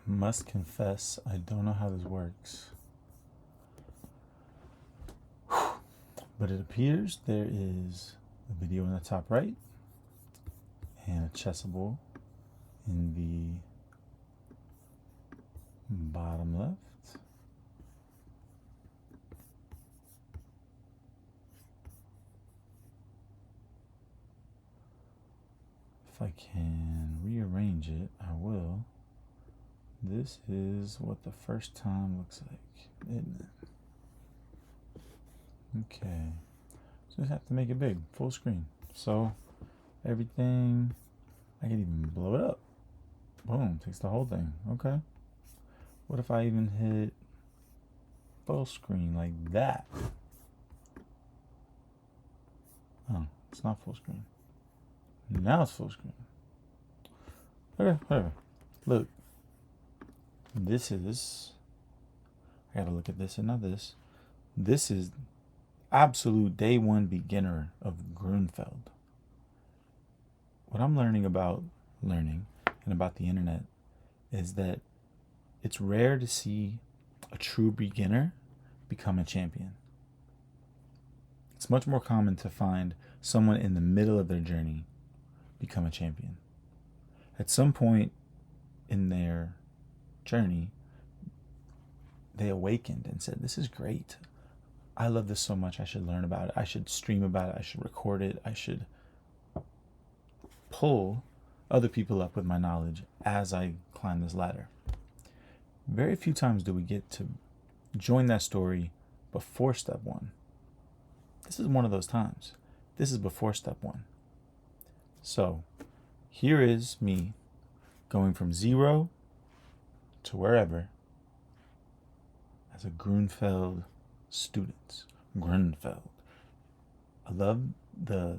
Must confess, I don't know how this works. But it appears there is a video in the top right and a chessable in the bottom left. If I can rearrange it, I will. This is what the first time looks like, isn't it? Okay. Just have to make it big, full screen. So everything, I can even blow it up. Boom, takes the whole thing. Okay. What if I even hit full screen like that? Oh, it's not full screen. Now it's full screen. Okay, whatever. Look. This is, I gotta look at this and not this. This is absolute day one beginner of grunfeld. What I'm learning about learning and about the internet is that it's rare to see a true beginner become a champion. It's much more common to find someone in the middle of their journey become a champion. At some point in their journey, they awakened and said, this is great. I love this so much. I should learn about it. I should stream about it. I should record it. I should pull other people up with my knowledge as I climb this ladder. Very few times do we get to join that story before step one. This is one of those times. This is before step one. So here is me going from 0 to wherever as a grunfeld student. Grunfeld. I love the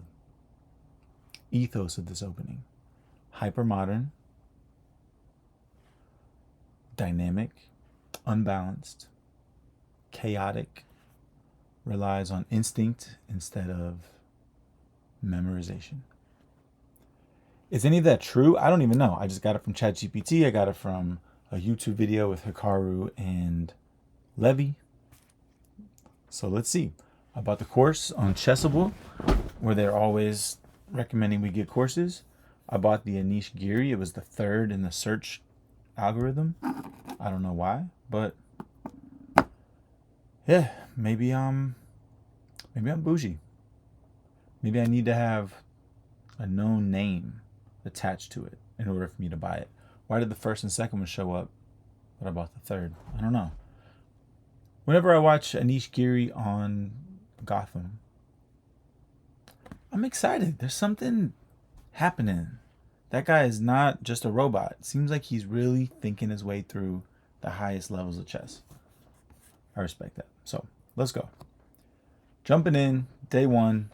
ethos of this opening. Hyper modern, dynamic, unbalanced, chaotic, relies on instinct instead of memorization. Is any of that true? I don't even know. I just got it from ChatGPT. I got it from a YouTube video with Hikaru and Levy. So let's see. I bought the course on Chessable, where they're always recommending we get courses. I bought the Anish Giri. It was the third in the search algorithm. I don't know why, but yeah, maybe I'm bougie. Maybe I need to have a known name attached to it in order for me to buy it. Why did the first and second one show up, but I bought the third? I don't know. Whenever I watch Anish Giri on Gotham, I'm excited. There's something happening. That guy is not just a robot. It seems like he's really thinking his way through the highest levels of chess. I respect that. So let's go. Jumping in, day one,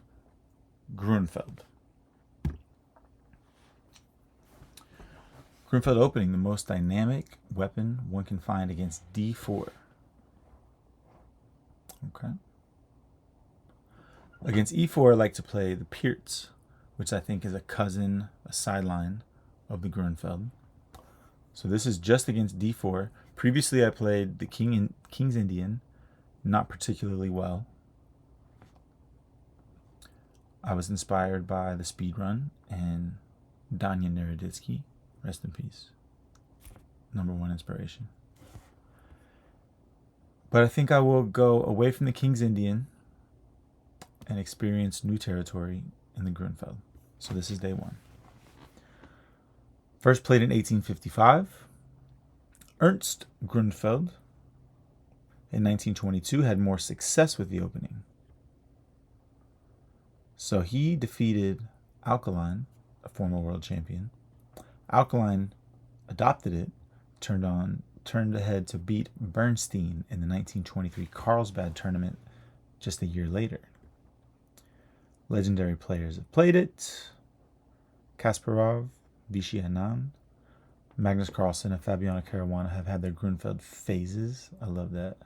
Grunfeld. Grunfeld opening, the most dynamic weapon one can find against d4. Okay. Against e4, I like to play the Pirz, which I think is a cousin, a sideline of the Grunfeld. So this is just against d4. Previously, I played the King's Indian, not particularly well. I was inspired by the speedrun and Danya Naroditsky, rest in peace. #1 inspiration. But I think I will go away from the King's Indian and experience new territory in the Grunfeld. So this is day one. First played in 1855. Ernst Grunfeld in 1922 had more success with the opening. So he defeated Alkaline, a former world champion. Alkaline adopted it, turned ahead to beat Bernstein in the 1923 Carlsbad tournament just a year later. Legendary players have played it. Kasparov, Vichy Anand, Magnus Carlsen, and Fabiano Caruana have had their Grunfeld phases. I love that.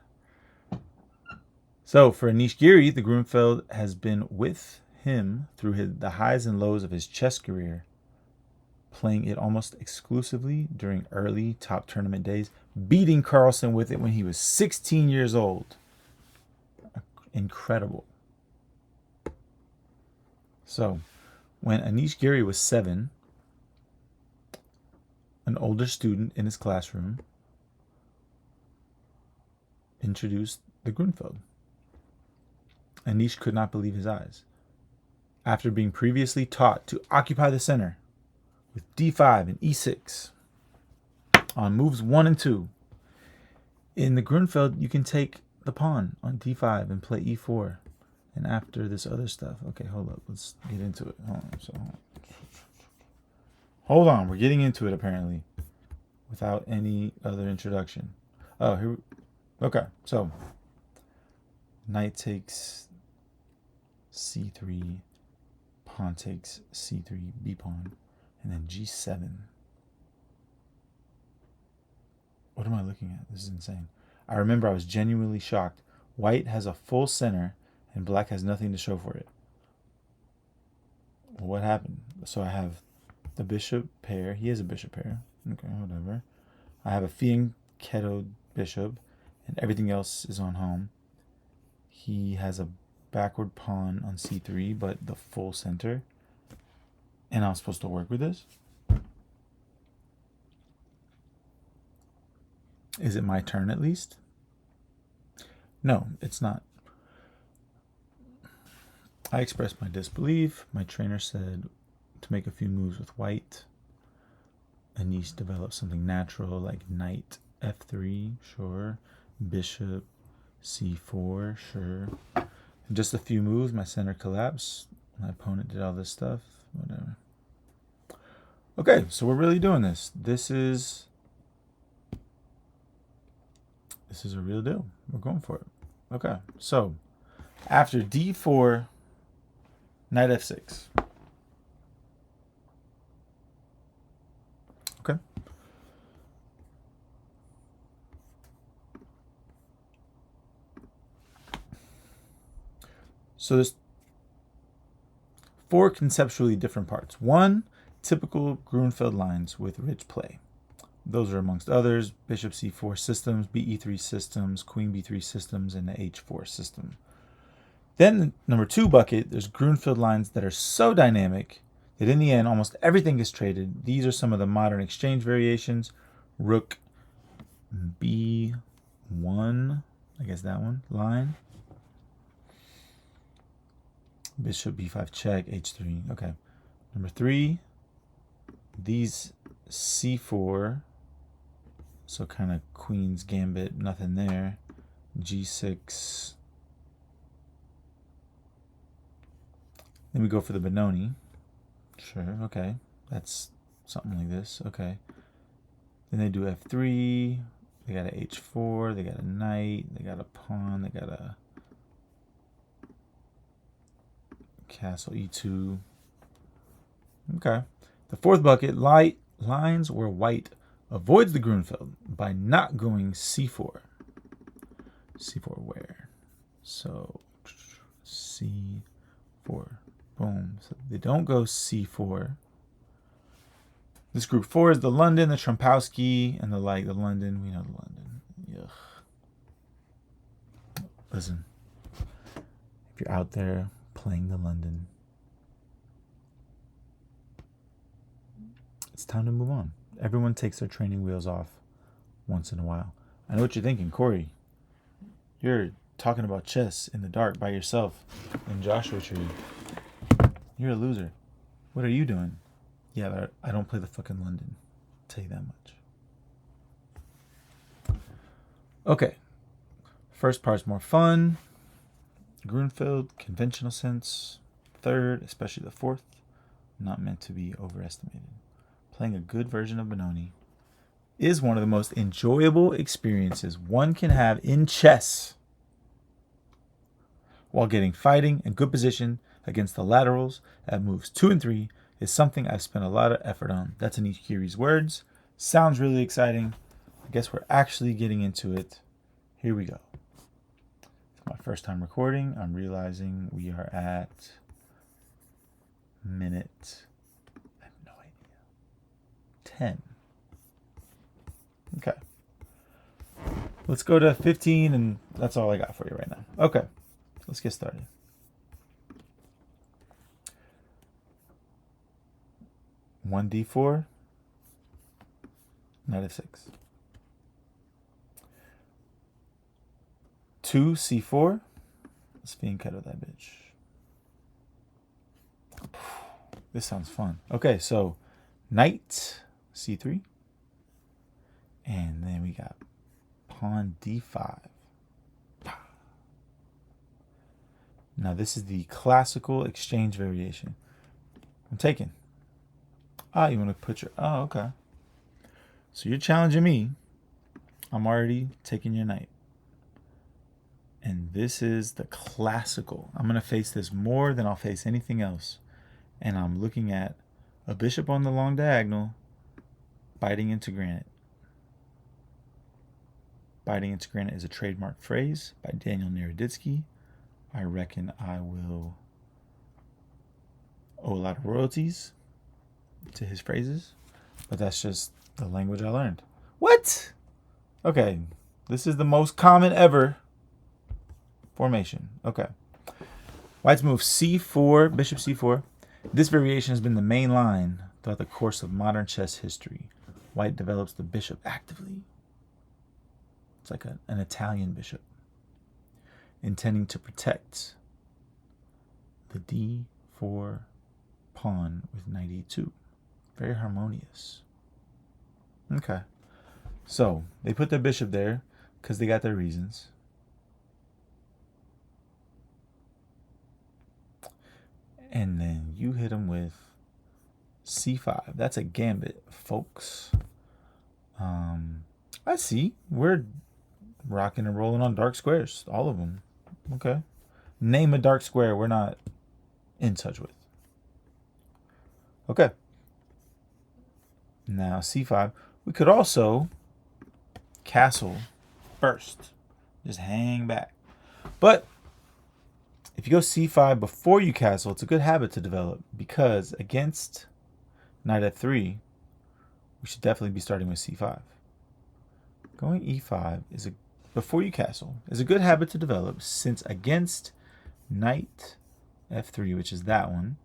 So for Anish Giri, the Grunfeld has been with him through the highs and lows of his chess career, playing it almost exclusively during early top tournament days, beating Carlsen with it when he was 16 years old. Incredible. So, when Anish Giri was 7, an older student in his classroom introduced the grunfeld. Anish could not believe his eyes. After being previously taught to occupy the center with d5 and e6 on moves 1 and 2, in the grunfeld you can take the pawn on d5 and play e4. And after this other stuff, okay, hold up, let's get into it. Hold on, we're getting into it apparently without any other introduction. Oh, here. Okay, so knight takes c3, pawn takes c3, b pawn, and then g7. What am I looking at? This is insane. I remember I was genuinely shocked. White has a full center and black has nothing to show for it. Well, what happened? So I have the bishop pair. He has a bishop pair. Okay, whatever. I have a fianchetto bishop, and everything else is on home. He has a backward pawn on c3, but the full center. And I'm supposed to work with this? Is it my turn at least? No, it's not. I expressed my disbelief. My trainer said to make a few moves with white. Anish developed something natural like knight f3, sure. Bishop c4, sure. In just a few moves, my center collapsed. My opponent did all this stuff, whatever. Okay, so we're really doing this. This is a real deal. We're going for it. Okay, so after d4, knight f6. Okay. So there's 4 conceptually different parts. 1, typical grunfeld lines with rich play. Those are amongst others, bishop c4 systems, be3 systems, queen b3 systems, and the h4 system. Then number 2 bucket, there's grunfeld lines that are so dynamic that in the end almost everything is traded. These are some of the modern exchange variations. Rook b1, I guess that one, line. Bishop b5 check, h3, okay. Number 3, these c4, so kind of queen's gambit, nothing there. g6. Then we go for the Benoni. Sure, okay. That's something like this, okay. Then they do f3. They got a h4. They got a knight. They got a pawn. They got a castle e2. Okay. The 4th bucket, lines where white avoids the grunfeld by not going c4. c4 where? So c4. Boom. So they don't go c4. This group 4 is the London, the Trompowsky, and the London. We know the London. Yuck. Listen, if you're out there playing the London, it's time to move on. Everyone takes their training wheels off once in a while. I know what you're thinking, Corey. You're talking about chess in the dark by yourself in Joshua Tree. You're a loser. What are you doing? Yeah, but I don't play the fucking London. I'll tell you that much. Okay. First part's more fun. Grunfeld, conventional sense. 3rd, especially the 4th, not meant to be overestimated. Playing a good version of Benoni is one of the most enjoyable experiences one can have in chess while getting fighting and good position against the laterals at moves 2 and 3 is something I've spent a lot of effort on. That's Anish Giri's words. Sounds really exciting. I guess we're actually getting into it. Here we go. It's my first time recording. I'm realizing we are at minute. I have no idea. 10. Okay. Let's go to 15, and that's all I got for you right now. Okay, let's get started. One d4, knight of 6. 2 c4. Let's fiend kettle that bitch. This sounds fun. Okay, so knight c3, and then we got pawn d5. Now this is the classical exchange variation. I'm taking. Ah, you want to put your... Oh, okay. So you're challenging me. I'm already taking your knight. And this is the classical. I'm going to face this more than I'll face anything else. And I'm looking at a bishop on the long diagonal biting into granite. Biting into granite is a trademark phrase by Daniel Naroditsky. I reckon I will owe a lot of royalties to his phrases, but that's just the language I learned. What? Okay, this is the most common ever formation. Okay. White's move c4, bishop c4. This variation has been the main line throughout the course of modern chess history. White develops the bishop actively. It's like an Italian bishop, intending to protect the d4 pawn with knight e2. Very harmonious. Okay. So they put their bishop there because they got their reasons. And then you hit them with c5. That's a gambit, folks. I see. We're rocking and rolling on dark squares. All of them. Okay. Name a dark square we're not in touch with. Okay. Now c5. We could also castle first. Just hang back. But if you go c5 before you castle, it's a good habit to develop, because against knight f3, we should definitely be starting with c5. Going e5 is before you castle is a good habit to develop, since against knight f3, which is that one,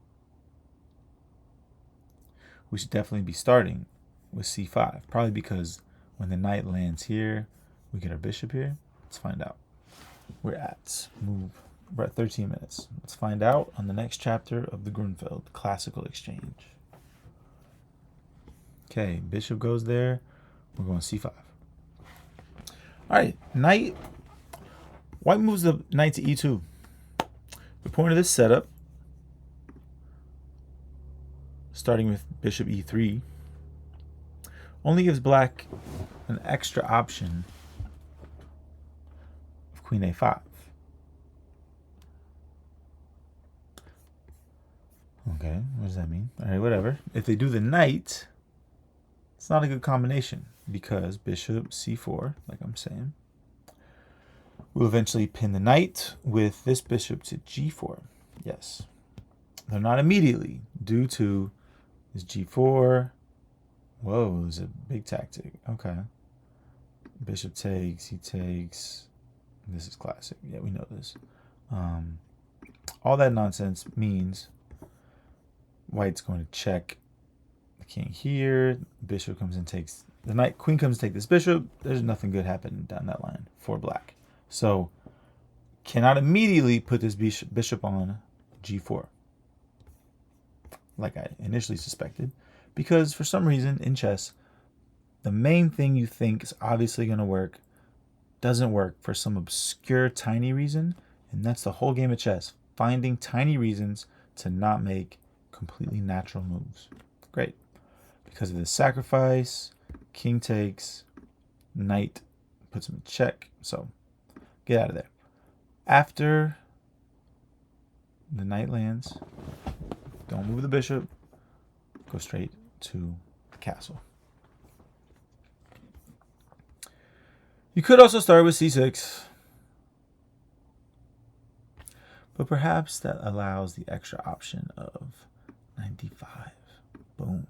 we should definitely be starting with c5. Probably because when the knight lands here, we get our bishop here. Let's find out. We're at 13 minutes. Let's find out on the next chapter of the Grunfeld classical exchange. Okay, bishop goes there. We're going c5. All right, knight. White moves the knight to e2. The point of this setup, starting with bishop e3, only gives black an extra option of queen a5. Okay, what does that mean? All right, whatever. If they do the knight, it's not a good combination, because bishop c4, like I'm saying, will eventually pin the knight with this bishop to g4. Yes. Though not immediately, due to this g4. Whoa, it was a big tactic. Okay. Bishop takes, he takes. This is classic. Yeah, we know this. All that nonsense means white's going to check the king here. Bishop comes and takes the knight. Queen comes to take this bishop. There's nothing good happening down that line for black. So cannot immediately put this bishop on g4, like I initially suspected, because for some reason in chess, the main thing you think is obviously going to work doesn't work for some obscure tiny reason, and that's the whole game of chess, finding tiny reasons to not make completely natural moves. Great. Because of this sacrifice, king takes, knight puts him in check, so get out of there. After the knight lands, don't move the bishop, go straight to the castle. You could also start with c6, but perhaps that allows the extra option of 95. Boom.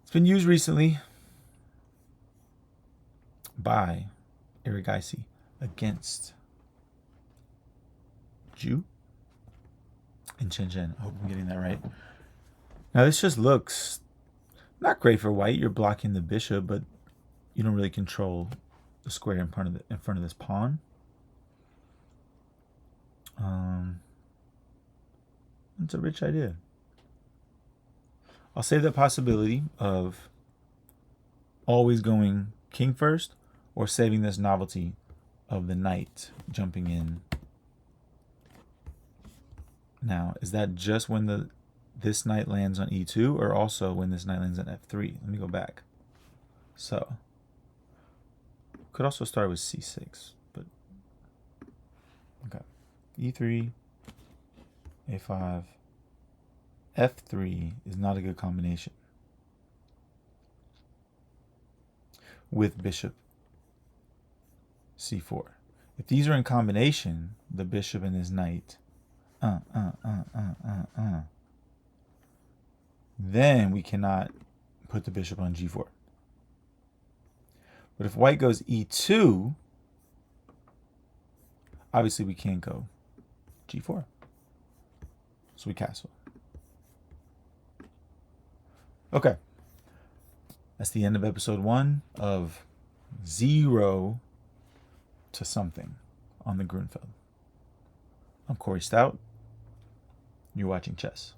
It's been used recently by Erigaisi against Ju and Shenzhen. I hope I'm getting that right. Now this just looks not great for white. You're blocking the bishop, but you don't really control the square in front of this pawn. It's a rich idea. I'll save that possibility of always going king first, or saving this novelty of the knight jumping in. Now, is that just when this knight lands on e2, or also when this knight lands on f3? Let me go back. So, could also start with c6, but okay. e3, a5, f3 is not a good combination with bishop c4. If these are in combination, the bishop and his knight, then we cannot put the bishop on g4. But if white goes e2, obviously we can't go g4. So we castle. Okay. That's the end of episode 1 of 0 to something on the Grunfeld. I'm Corey Stout. You're watching Chess.